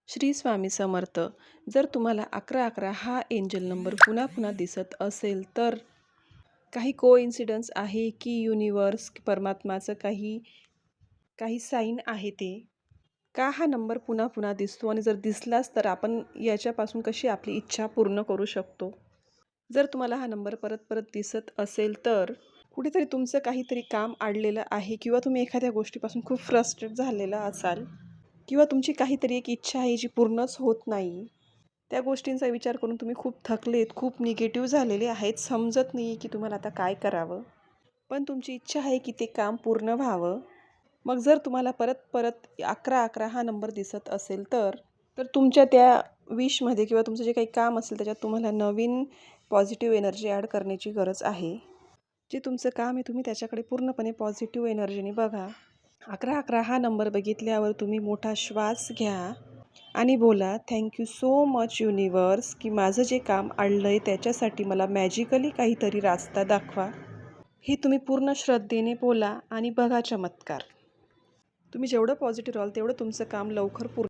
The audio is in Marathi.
श्री स्वामी समर्थ. जर तुम्हाला 1111 हा एंजल नंबर पुन्हा पुन्हा दिसत असेल तर काही कोइन्सिडन्स आहे की युनिवर्स परमात्माचं काही काही साईन आहे ते का हा नंबर पुन्हा पुन्हा दिसतो आणि जर दिसलाच तर आपण याच्यापासून कशी आपली इच्छा पूर्ण करू शकतो. जर तुम्हाला हा नंबर परत परत दिसत असेल तर कुठेतरी तुमचं काहीतरी काम अडलेलं आहे किंवा तुम्ही एखाद्या गोष्टीपासून खूप फ्रस्ट्रेट झालेला असाल किंवा तुमची काहीतरी एक इच्छा आहे जी पूर्णच होत नाही. त्या गोष्टींचा विचार करून तुम्ही खूप थकलेत, खूप निगेटिव्ह झालेले आहेत, समजत नाही आहे की तुम्हाला आता काय करावं. पण तुमची इच्छा आहे की ते काम पूर्ण व्हावं. मग जर तुम्हाला परत परत 1111 हा नंबर दिसत असेल तर तर तुमच्या त्या विशमध्ये किंवा तुमचं जे काही काम असेल त्याच्यात तुम्हाला नवीन पॉझिटिव्ह एनर्जी ॲड करण्याची गरज आहे. जे तुमचं काम आहे तुम्ही त्याच्याकडे पूर्णपणे पॉझिटिव्ह एनर्जीने बघा. 1111 हा नंबर बघितल्यावर तुम्ही मोठा श्वास घ्या आणि बोला, थँक्यू सो मच युनिवर्स की माझं जे काम अडलं आहे त्याच्यासाठी मला मॅजिकली काहीतरी रास्ता दाखवा. हे तुम्ही पूर्ण श्रद्धेने बोला आणि बघा चमत्कार. तुम्ही जेवढं पॉझिटिव्ह राहाल तेवढं तुमचं काम लवकर पूर्ण